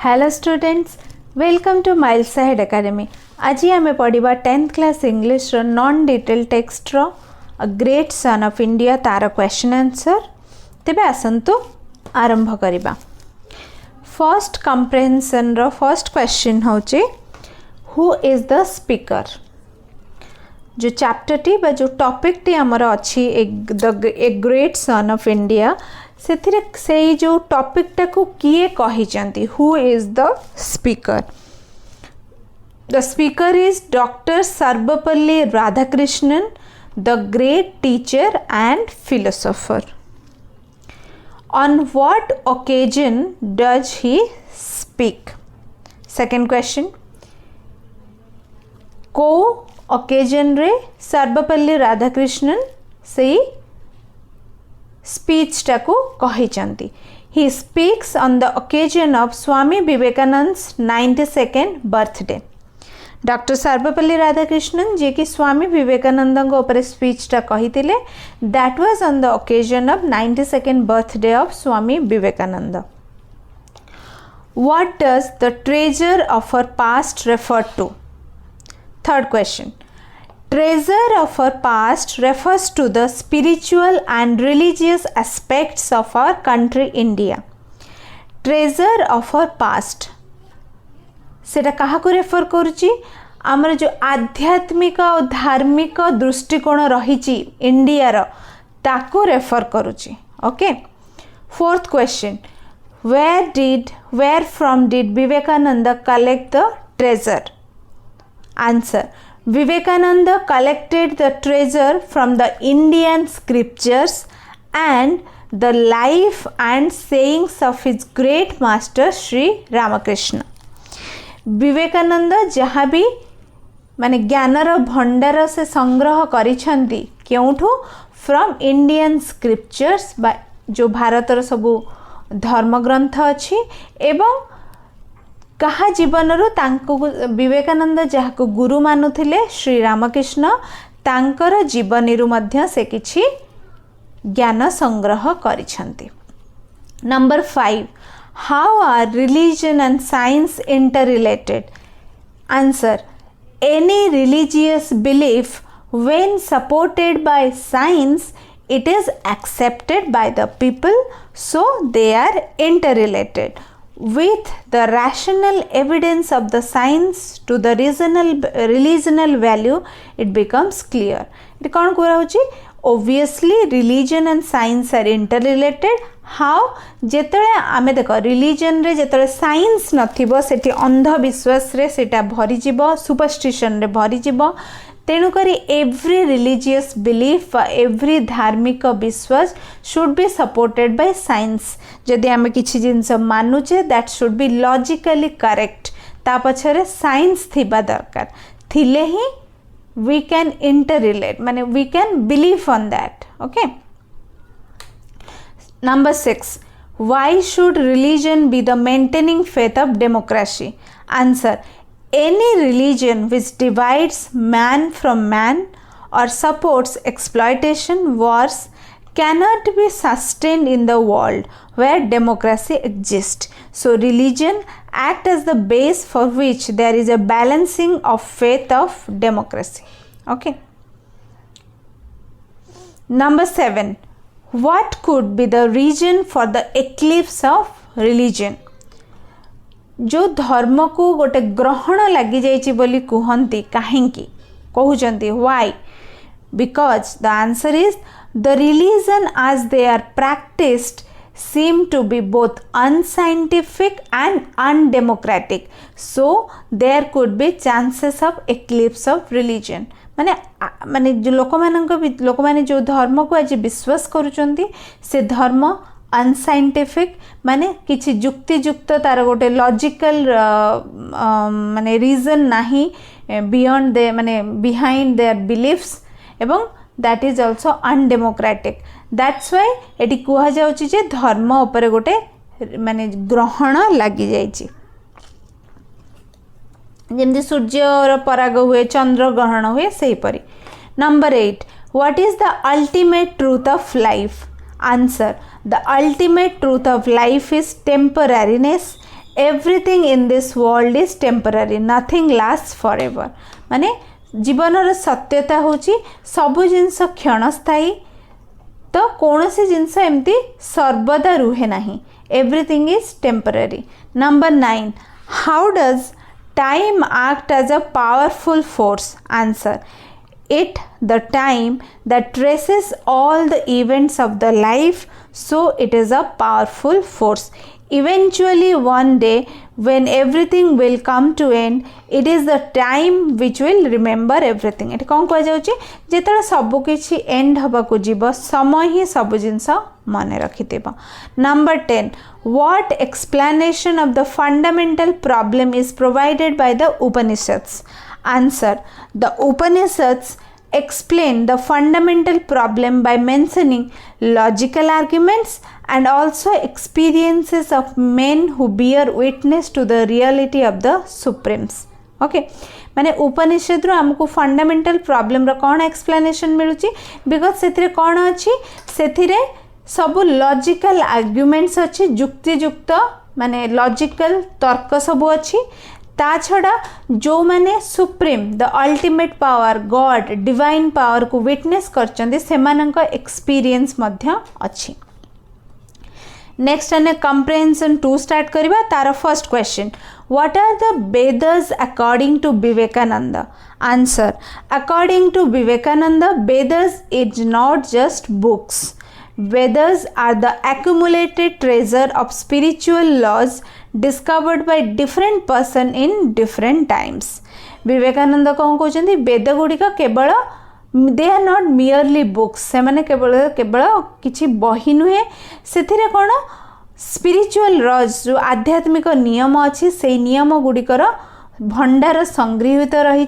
Hello students, welcome to miles ahead academy. आज आम पढ़ा 10th class English non detail text a great son of India तार question answer. तेबे आसंतु आरंभ करिबा। फर्स्ट कम्प्रेहेंशन रो फर्स्ट क्वेश्चन होचे हु इज द स्पीकर। जो चैप्टर टी बा जो टॉपिक टी हमर अछि a great son of India से जो टॉपिक टाको किए कहिचंती who is the speaker. The speaker is doctor Sarvepalli Radhakrishnan, the great teacher and philosopher. On what occasion does he speak. Second question, को ओकेजन रे सर्वपल्ली राधाकृष्णन से स्पीच टाको कहिचंती। He speaks on the occasion of Swami Vivekananda's 92nd birthday. Doctor Sarvepalli Radhakrishnan ji की स्वामी विवेकानंद ऊपर speech टा कहितिले, that was on the occasion of 92nd birthday of Swami Vivekananda. What does the treasure of our past refer to. Third question, treasure of our past refers to the spiritual and religious aspects of our country India. treasure of our past सेटा कहा को refer करुची, आमर जो आध्यात्मिक और धार्मिक दृष्टिकोण रही इंडिया रो ताको रेफर करुची। Okay. Fourth question, where from did Vivekananda collect the treasure? Answer, Vivekananda collected the treasure from the Indian scriptures and the life and sayings of his great master Sri Ramakrishna. Vivekananda जहाँ भी माने ज्ञानर भंडार से संग्रह करिछंती केउठु फ्रॉम इंडियन स्क्रिप्चर्स बा जो भारतर सबु धर्मग्रंथ अछि एवं कहा जीवन रो तांको विवेकानंद जहाँ को गुरु मानुथिले श्री रामकृष्ण तांकर जीवनी रू मध्य से किछि ज्ञान संग्रह करिछंती। Number 5, how are religion and science interrelated. Answer, any religious belief when supported by science it is accepted by the people, so they are interrelated with the rational evidence of the science to the religional value it becomes clear. it कौन करा होची, obviously religion and science are interrelated. how जेतले आमे देखो religion रे जेतले science नथिबो सेठी अंधविश्वास रे सेटा भरी जीवो, सुपरस्टिशन रे भरी जीवो। तेणु करी एव्री रिलीजियस बिलीफ एव्री धार्मिक विश्वास should be supported by science. जदि आमे किछि जिंस मानुचे that should be logically correct, ता पछरे साइंस थिबा दरकार, थिले ही वी कैन इंटररिलेट माने we can believe on that. Okay. Number 6, why should religion be the maintaining faith of democracy. Answer, any religion which divides man from man or supports exploitation wars cannot be sustained in the world where democracy exists. So religion acts as the base for which there is a balancing of faith of democracy. Okay. Number 7, what could be the reason for the eclipse of religion? जो धर्म को गोटे ग्रहण लगी जाइछि बोली कहंती, काहेकि कहउचंती, why? Because the answer is the religion as they are practiced seem to be both unscientific and undemocratic, so there could be chances of eclipse of religion. माने जो लोक माने जो धर्म को आज विश्वास करूचंती से धर्म अनसाइंटिफिक माने किछि जुक्ति युक्त तार गोटे लॉजिकल माने रीजन नाही बियॉन्ड दे माने बिहाइंड देयर बिलीफ्स एवं that is also undemocratic. That's why eighty कुहा जाउची जे धर्म ऊपर गोटे माने ग्रहण लागि जाइची, जेमति सूर्य पराग हुए, चंद्र ग्रहण हुए, सही परी। Number 8, what is the ultimate truth of life. Answer, the ultimate truth of life is temporariness everything in this world is temporary, nothing last for ever. माने जीवनर सत्यता होची सबु जिनस क्षणस्थायी, तो कौन सी जिनस एमती सर्वदा रुहे नहीं, everything is temporary. Number 9, how does time act as a powerful force? Answer, it the time that traces all the events of the life, so it is a powerful force. Eventually one day when everything will come to end, it is the time which will remember everything. एट कौन कह जाउची, जेतला सब किछि and हबा को जीव, समय ही सब जिंस मने रखिथिबो। Number 10, what explanation of the fundamental problem is provided by the Upanishads? Answer, the Upanishads explain the fundamental problem by mentioning logical arguments and also experiences of men who bear witness to the reality of the supremes. Okay, माने उपनिषद रो हमको fundamental problem रो कौन explanation मिलुची, because सेथिरे कौन अछि, सेथिरे सब logical arguments अछि, जुक्ति जुक्त माने logical तर्क सब अछि। ता छड़ा जो माने supreme the ultimate power god divine power को विटनेस करचंदी, सेमानंक एक्सपीरियंस मध्य अछि। नेक्स्ट आने कंप्रेहेंशन 2 स्टार्ट करिबा। तार first question, what are the Vedas according to Vivekananda? Answer, according to Vivekananda, Vedas is not just books. Vedas are the accumulated treasure of spiritual laws discovered by different person in different times. Vivekananda कौन कहते, वेद गुड़िक केवल they are not merely books, से माने केवल किछि बही नुहे, सेथिरे कौन स्पिरिचुअल लॉज जो आध्यात्मिक नियम अच्छी से नियम गुड़िकर भंडार संगृहित रही,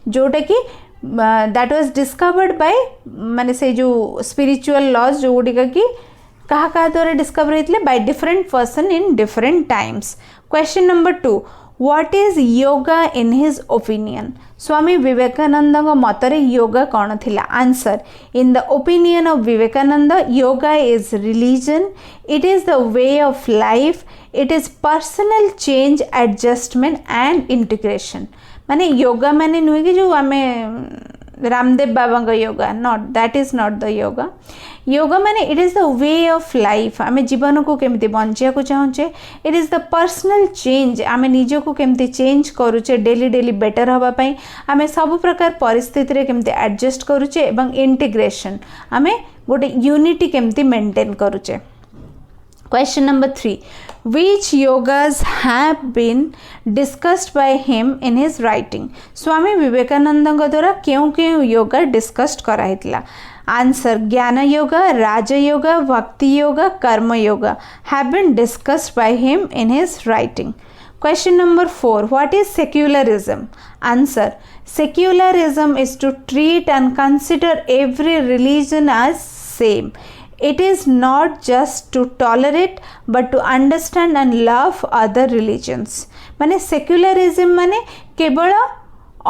जोटा कि दैट वाज डिस्कवर्ड बाय माने से जो स्पिरिचुअल लॉज जो गुड़िक कि कहा द्वारा डिस्कवर होते by different person in different times. Question number 2, what is yoga in his opinion? Swami Vivekananda मतरे योगा कौन थिला? Answer, in the opinion of Vivekananda, yoga is religion, it is the way of life, it is personal change, adjustment and integration. माने yoga माने नुहे कि जो आमे रामदेव बाबा का yoga, not that is not the yoga. Yoga माने it is the way of life, आमे जीवन को केमती बंचिया को चाहूचे, it is the personal change, आमे निजो को केमती चेंज करूचे डेली डेली बेटर हवा पई, आमे सब प्रकार परिस्थिति रे केमती एडजस्ट करूचे, एवं इंटीग्रेशन आमे गोटे यूनिटी केमती मेंटेन करूचे। Question number 3, which yogas have been discussed by him in his writing? Swami Vivekananda द्वारा क्यों क्यों योगा डिस्कस्ड कराइतला? आंसर, ज्ञान योगा, राज योगा, भक्ति योगा, कर्म yoga have been discussed by him in his writing. Question number 4, what is secularism? Answer, secularism is to treat and consider every religion as same. It is not just to tolerate but to understand and love other religions. माने secularism माने केवल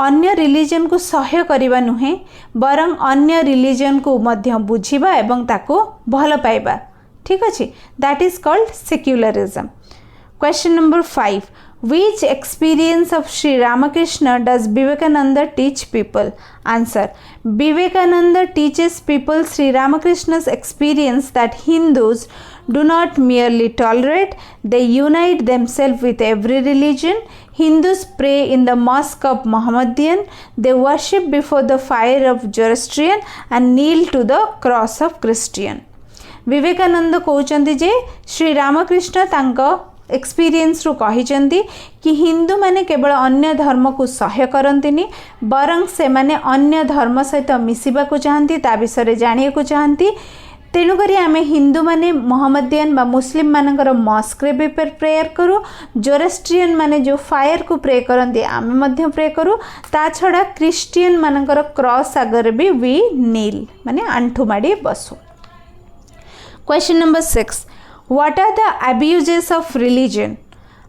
अन्य religion को सह्य करिबा नुहे, बरं अन्य religion को मध्य बुझिबा एवं ताको भल पाइबा। ठीक अछि, that is called secularism. Question number 5, which experience of Sri Ramakrishna does Vivekananda teach people? Answer, Vivekananda teaches people Sri Ramakrishna's experience that Hindus do not merely tolerate, they unite themselves with every religion. Hindus pray in the mosque of Mohammedan, they worship before the fire of Zoroastrian and kneel to the cross of Christian. Vivekananda कहते जे श्री रामकृष्ण तांको experience रू कहिचंती कि हिंदू माने केवल अन्य धर्म को सह्य करंतिनी, बरं से माने अन्य धर्म सहित मिसिबा को चाहती, ता विषय जानिया को चाहती। तेणुकरी आमे हिंदू माने मोहम्मदियन बा मुस्लिम मानकर मस्क रे भी प्रेयर करू, जोरेस्ट्रियन माने जो फायर को प्रे करंती आमे मध्य प्रे करू, ता छड़ा क्रिश्चियन मानकर क्रॉस आगर भी वी नील माने आंठू माडी Basu. Question number 6, what are the abuses of religion?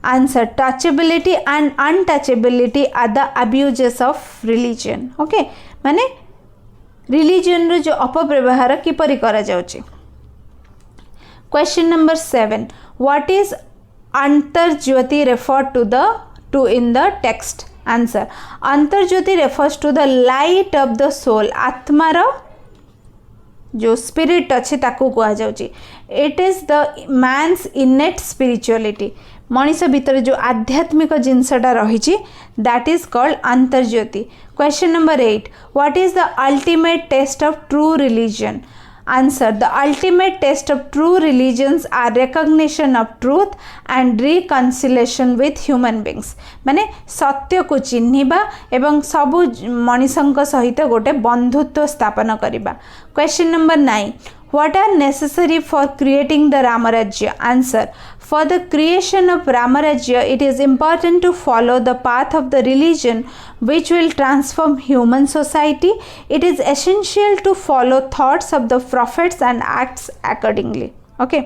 Answer, touchability and untouchability are the abuses of religion. Okay, माने रिलीजन रो जो अपव्यवहार किपरि करा जाउची। Question number 7, what is Antarjyoti refer to in the text? Answer. Antarjyoti refers to the light of the soul. आत्मार जो spirit अच्छे ताकू कह जाउची. It is the man's innate spirituality. Manish भितर जो आध्यात्मिक जिनसटा रही दैट इज कॉल्ड अंतर्ज्योति. Question number 8. What is the ultimate test of true religion? Answer. The ultimate test of true religions are recognition of truth and reconciliation with human beings. माने सत्य को चिन्हिबा एवं सबु मनीषंक सहित गोटे बंधुत्व स्थापन करिबा. Question number 9. What are necessary for creating the Ramarajya? Answer. For the creation of Ramarajya, it is important to follow the path of the religion which will transform human society. It is essential to follow thoughts of the prophets and acts accordingly. Okay.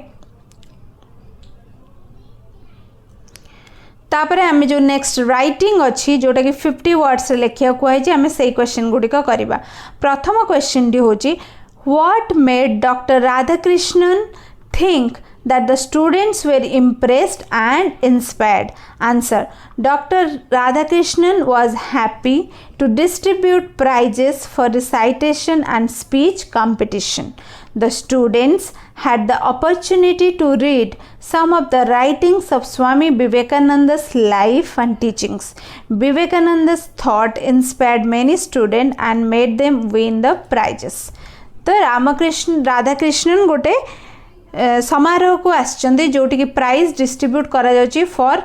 तापरे आमे जो next writing अच्छी जोटा कि 50 words लिखिया कहुई आमे सेई question गुड़िक करवा. प्रथम क्वेश्चन टी होची What made Dr. Radhakrishnan think that the students were impressed and inspired? Answer. Dr. Radhakrishnan was happy to distribute prizes for recitation and speech competition. The students had the opportunity to read some of the writings of Swami Vivekananda's life and teachings. Vivekananda's thought inspired many students and made them win the prizes. तो राधाकृष्णन गोटे समारोह को आसचंदी जोटी कि prize distribute करा जाउची for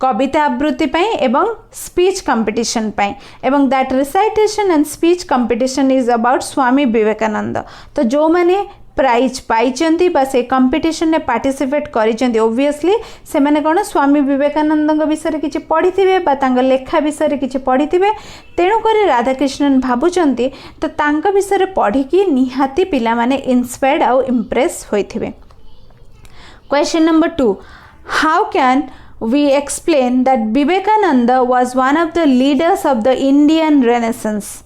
कविता आवृत्ति पाई एवं speech competition पाई एवं that recitation and speech competition is about Swami Vivekananda. तो जो माने प्राइज पाई बा से कंपटीशन में पार्टिसिपेट करिसेंती ओब्वियसली से माने कोन स्वामी विवेकानंद विषय किछि पढ़िथिबे बा तांका लेखा विषय किछि पढ़िथिबे. तेणु करी राधाकृष्णन भाबुचंती तो तांका विषय पढ़िकी निहाती पिला माने इंस्पायर्ड आउ इंप्रेस होइथिबे. Question number 2. How can we explain that Vivekananda was one of the leaders of the Indian Renaissance?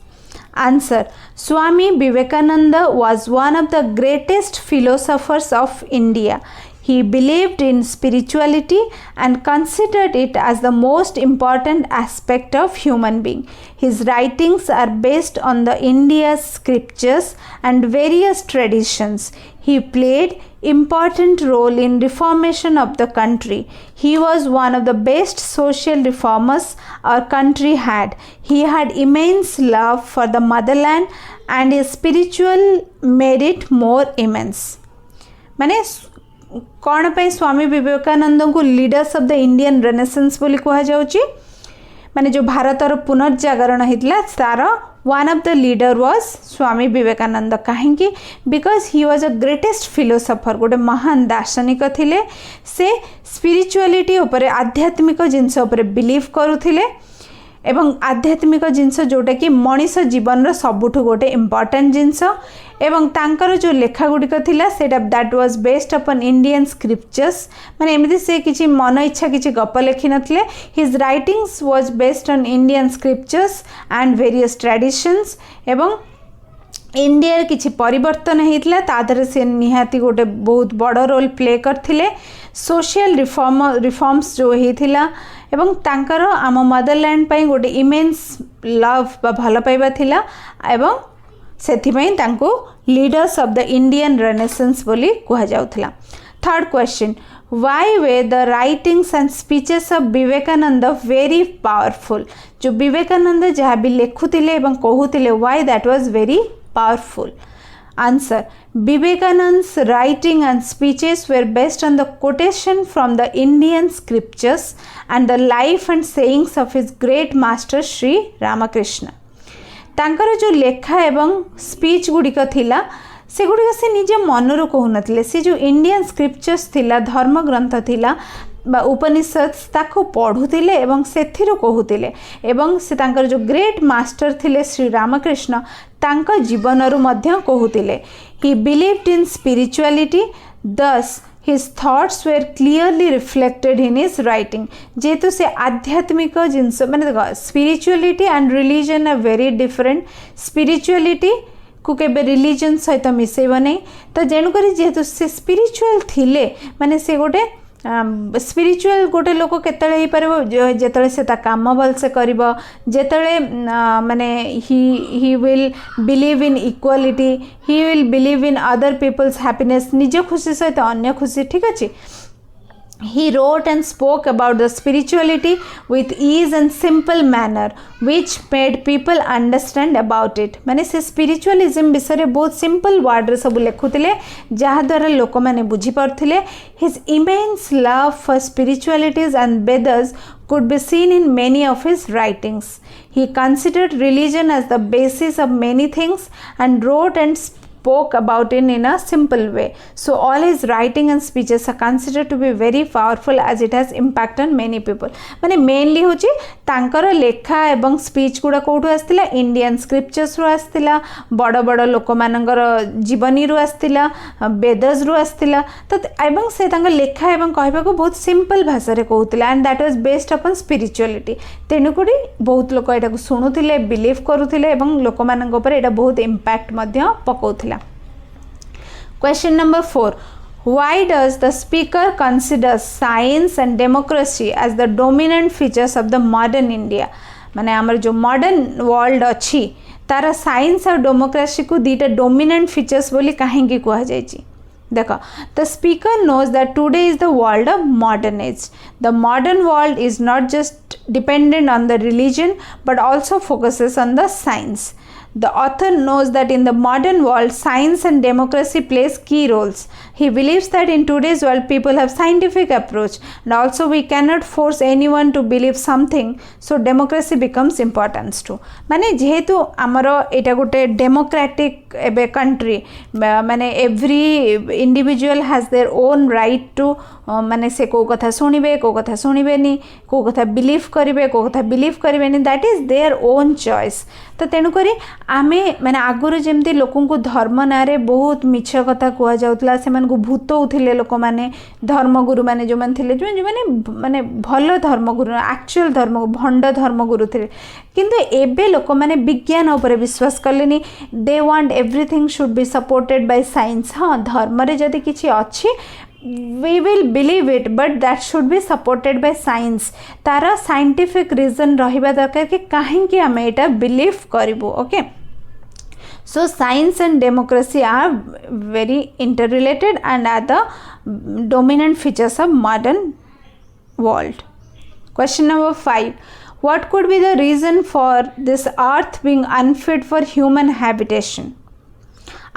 Answer. Swami Vivekananda was one of the greatest philosophers of India. He believed in spirituality and considered it as the most important aspect of human being. His writings are based on the India's scriptures and various traditions. He played important role in reformation of the country. He was one of the best social reformers our country had. He had immense love for the motherland and his spiritual merit more immense. माने कौन पे स्वामी विवेकानंद को leaders of the Indian renaissance बोली कहा जाउची माने जो भारतर पुनर्जागरण होता तार one of the leader was Swami Vivekananda. कहीं because he was a greatest philosopher गोटे महान दार्शनिक थिले. से स्पिरिचुअलिटी उपरे आध्यात्मिक जिनस उपरे बिलीव करुथिले एवं आध्यात्मिक जिनस जोटा कि मनीष जीवन सबुठु गोटे इम्पोर्टेंट जिनस एवं तांकर जो लेखा गुड़िक थिला सेटा that was based upon Indian scriptures माने एमती से किछि मन इच्छा किछि गप लिखि नथिले. His writings was based on Indian scriptures and various traditions एवं इंडिया किछि परिवर्तन होता तादर से निहाती गोटे बहुत बड़ रोल प्ले करथिले. सोशल रिफॉर्म्स जो होता एवं तांकर आम मदरलैंड पाई गोटे इमेंस लव बा भल पाइबा थिला एवं सेथिपई तांको leaders of the Indian renaissance बोली कहा जाउथला. Third question. Why were the writings and speeches of Vivekananda very powerful? जो विवेकानंद जहाँ भी लिखुतिले एवं कहूतिले why that was very powerful? Answer. Vivekananda's writing and speeches were based on the quotation from the Indian scriptures and the life and sayings of his great master Sri Ramakrishna. तांकर जो लेखा एवं speech गुड़िक थिला से गुड़िक से निजे मनरू कहूनथिले. से जो इंडियन स्क्रिप्चर्स थिला धर्म ग्रंथ थिला बा उपनिषद ताको पढ़ुतिले एवं सेथिरु कहूतिले एवं से तांकर जो ग्रेट मास्टर थिले श्री रामकृष्ण तांका जीवनरु मध्य कहूतिले. He believed in spirituality thus his thoughts were clearly reflected in his writing. जेतु से आध्यात्मिक जिनस माने देखो spirituality and religion are very different. Spirituality को केबे रिलीजन सहित मिसेब नहीं. तो जेणुक जेहेतु से स्पिरिचुअल थिले माने से गोटे स्पिरिचुअल गोटे लोक केतले ही परबो जेतले से ता काम भल से करबो जेतले माने he will believe in equality he will believe in other people's happiness निज खुशी सहित अन्य खुशी ठीक अछि He wrote and spoke about the spirituality with ease and simple manner which made people understand about it माने से spiritualism विषय बहुत simple word रे सब लिखुतिले जहा द्वारा लोक माने बुझी परथिले his immense love for spiritualities and Vedas could be seen in many of his writings. He considered religion as the basis of many things and wrote and spoke about it in a simple way. So all his writing and speeches are considered to be very powerful as it has impact on many people. माने mainly होची तांकर लेखा एवं speech गुड़ा कोठु आस्तिला Indian scriptures रु आस्तिला बड़ बड़ लोक मानकर जीवनी रु आस्तिला वेदस रु आस्तिला तो एवं से तांकर लेखा एवं कहबा को बहुत सिंपल भाषा रे कहउतिला and that was based upon spirituality तेनुकुडी बहुत लोक एटा को सुनुथिले बिलीव करूथिले एवं लोक मानक ऊपर एटा बहुत impact Madhya पकौथिला Question number 4. Why does the speaker consider science and democracy as the dominant features of the modern India? माने आमर जो modern world अच्छी तारा science और democracy को दीटा dominant features बोली कहीं कुहा जायची देखो the speaker knows that today is the world of modern age. The modern world is not just dependent on the religion but also focuses on the science. The author knows that in the modern world, science and democracy plays key roles. He believes that in today's world, people have scientific approach and also we cannot force anyone to believe something. So democracy becomes important too. माने जेहेतु आमर एटा गोटे democratic एबे country माने every individual has their own right to माने से को कथा सुनिबे को कथा सुनिबेनी को कथा बिलीव करिवे को कथा बिलीव करिवेनी that is their own choice तो तेणु करी आमे माने आगुरु जेमती लोकन को धर्म नारे बहुत मिछ कथा कुआ जाउतला से मन को भूत उथिले लोक माने धर्मगुरु माने जो मन थिले जो माने माने भलो धर्मगुरु एक्चुअल धर्म भंड धर्मगुरु थिले किंतु एबे लोक माने विज्ञान ऊपर विश्वास करलेनी they want everything should be supported by science हां धर्म रे जदी किछि अछि we will believe it but that should be supported by science Tara scientific reason रहिबा दरकार कि काहे कि हम एटा बिलीव करिवो okay so science and democracy are very interrelated and are the dominant features of modern world. Question number 5. What could be the reason for this earth being unfit for human habitation?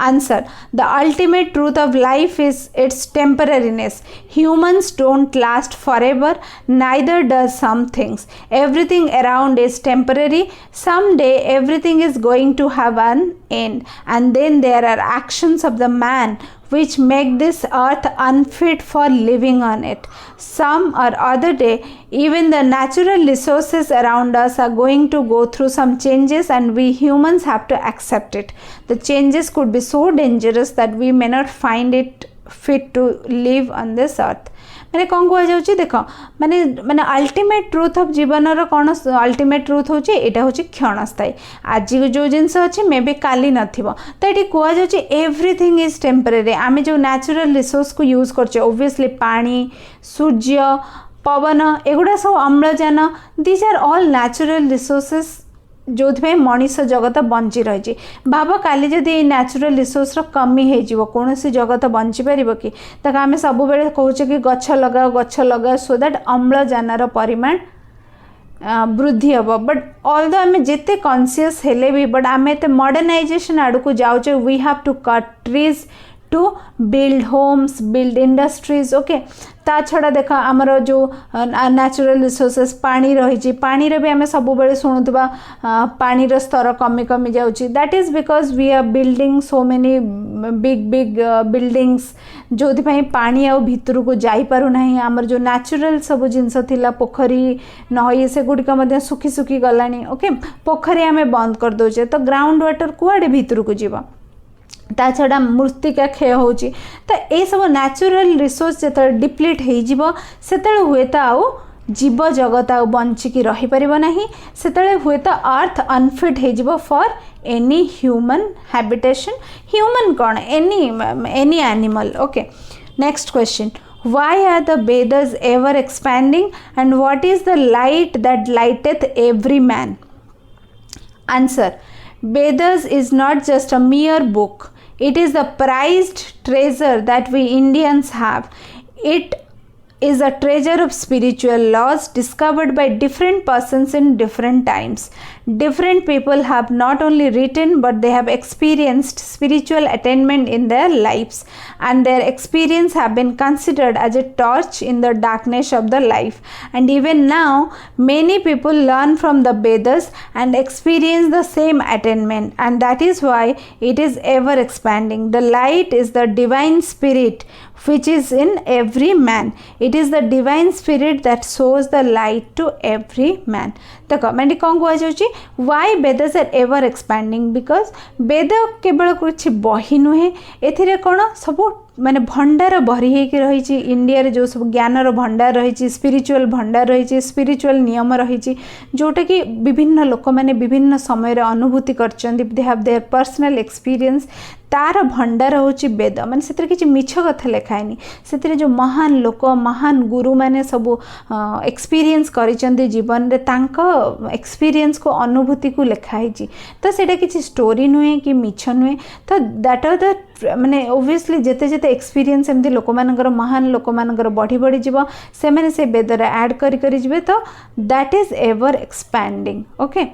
Answer. The ultimate truth of life is its temporariness. Humans don't last forever, neither does some things. Everything around is temporary. Someday everything is going to have an end. And then there are actions of the man which make this earth unfit for living on it. Some or other day, even the natural resources around us are going to go through some changes and we humans have to accept it. The changes could be so dangerous that we may not find it fit to live on this earth. मैंने कौन कह जाउची देखो माने माने ultimate truth of जीवन रो कोन ultimate truth होची एटा होची क्षणस्थायी आज जो जिंस अछि मे बे काली नथिबो त एटी कह जाउची एवरीथिंग इज टेम्परेरी आमे जो नेचुरल रिसोर्स को यूज करछे ऑब्वियसली पानी सूर्य पवन एगुडा सब अम्लजान these are all natural resources जो मनीष जगत बंची रही भाव काली जदि नेचुरल रिसोर्स कमी हो कौन जगत बंची पार कि आम सब बेले कहे कि गछ लगाओ सो दैट अम्लजान परिमाण वृद्धि हम बट ऑल दो आम जिते कॉन्शियस हेले भी बट आम एत मॉडर्नाइजेशन आड़ को जाऊे we have to cut trees to build homes build industries okay ता छड़ा देखा आमर जो नेचुरल रिसोर्सेस पानी रही पानी रे भी आम सब बेले शुणुवा पानी रो स्तर कमी कमी जाउची that is because we are building so many big big buildings जो पानी आ भितर को जाई पारु नाही आमर जो नेचुरल सब जिनस थिला पोखरी नई से गुड़िक मध्य सुखी सुखी गलानी ओके पोखरी आम बंद कर दोचे तो ग्राउंड वाटर कुआडे भितर को जीवा ता छड़ा मृत्तिका क्षय होची तो ये सब नेचुरल रिसोर्स जो डिप्लीट हो हुए तो आउ जीव जगत आ बंचिकी रही पारिबो नाही सेतळे हुए तो अर्थ अनफिट हो for any human habitation human कौन any animal okay next question Why are the Vedas ever expanding, and what is the light that lighteth every man? Answer. Vedas is not just a mere book. It is the prized treasure that we Indians have. It is a treasure of spiritual laws discovered by different persons in different times. Different people have not only written but they have experienced spiritual attainment in their lives, and their experience have been considered as a torch in the darkness of the life. And even now many people learn from the Vedas and experience the same attainment, and that is why it is ever expanding. The light is the divine spirit which is in every man. It is the divine spirit that shows the light to every man. देखो मैंने कौन कह जाउची why Vedas are ever expanding, because वेद केवल कुछ बही नुहे, एथिरे कोन सब माने भंडार भरी होकर रही इंडिया रे जो सब ज्ञानर भंडार रही, स्पिरिचुअल भंडार रही, स्पिरिचुअल नियम रही, जोटा कि विभिन्न लोक मैंने विभिन्न समय अनुभूति करचंदी, they have their personal experience, तार भंडार होची वेद। माने से किसी मिछ कथा लिखाएनी, से जो महान लोक महान गुरु मैंने सब एक्सपीरियंस करिचंदी जीवन रे, तांका एक्सपीरियंस को अनुभूति को लिखाई, तो सेटा किसी स्टोरी नुहे कि मिछ नुहे। तो दैट आर द माने ओब्वियसली जेते जेते एक्सपीरियंस एमती लोक मानकर महान लोक मानकर बढ़ी बढ़ी जीव, से माने से वेद रे ऐड करी करी जीवे, तो that is ever expanding. Okay,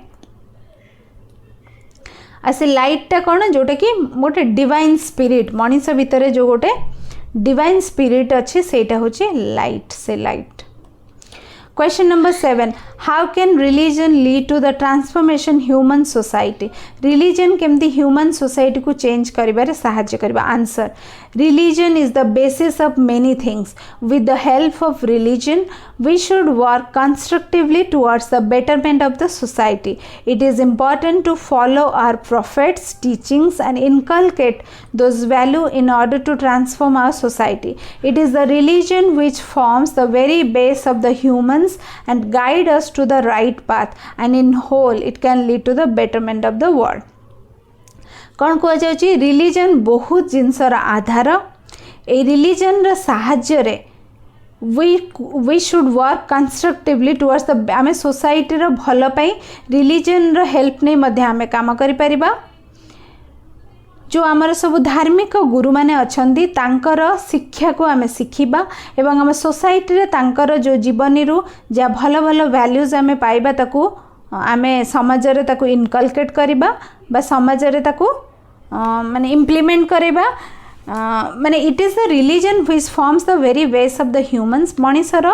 आसे लाइटटा कौन जोटा कि गोटे डिवाइन स्पिरिट मनीष भितर जो गोटे डिवाइन स्पिरिट अच्छे सेटा होचे लाइट, से light. Question number 7. How can religion lead to the transformation human society? Religion केमती human society को change करिबारे साहाय्य करिबा? Answer. Religion is the basis of many things. With the help of religion, we should work constructively towards the betterment of the society. It is important to follow our prophets' teachings and inculcate those values in order to transform our society. It is the religion which forms the very base of the humans and guide us to the right path, and in whole it can lead to the betterment of the world. कौन कह जाउची religion बहुत जिनसर आधार, ए religion रा साहाय्य रे we should work constructively towards the आमे society रो भलो पई रिलीजन रो हेल्प नै मध्ये आमे काम करि परिबा। जो आमर सब धार्मिक गुरु माने अछंदी तांकर शिक्षा को आमे शिखिबा, एवं आम सोसाइटी रे तांकर जो जीवनी रु जा भलो भलो वैल्यूज आमे पाइबा, ताकू आमे समाज रे ताकू इनकलकेट करिबा बा समाज रे ताकू माने इम्प्लीमेंट करिबा। माने it is the religion which forms the very base of the humans. मनीषर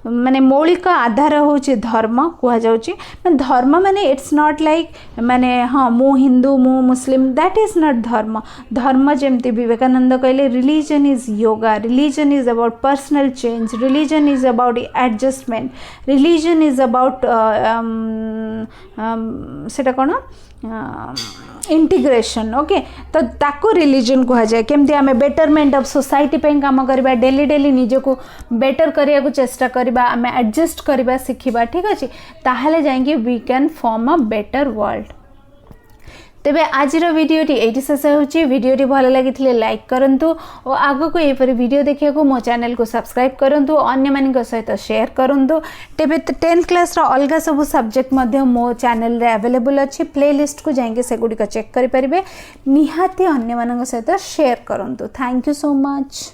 माने मौलिक आधार होची धर्म कह जाउची। धर्म माने इट्स नॉट लाइक माने हाँ मु हिंदू मु मुस्लिम, दैट इज नॉट धर्म। धर्म जेमती विवेकानंद कहले religion is yoga, religion is about personal change, religion is about adjustment, religion is about सेटा कोन इंटीग्रेशन। ओके, तो ताको रिलीजन कह जाए। केमती आमे बेटरमेंट ऑफ सोसाइटी पे काम करबा, डेली डेली निज को बेटर करिया को चेष्टा करबा, आमे एडजस्ट करबा सिखिबा, ठीक अछि, ताहले जाएंगे we can form a better world. तेबे आजिर वीडियोटी एटी शेष होची। वीडियोटी भल लगी लाइक करंतु और आगो को एपरी वीडियो देखिया को मो चैनल को सब्सक्राइब करंतु, अन्य मानिक सहित शेयर करंतु। तेबे 10th क्लास रो अलगा सब सब्जेक्ट मध्य मो चैनल रे अवेलेबल अछि, प्लेलिस्ट को जाइके से गुडी को चेक करि परिबे। निहाती अन्य मानक सहित शेयर करंतु। Thank you so much.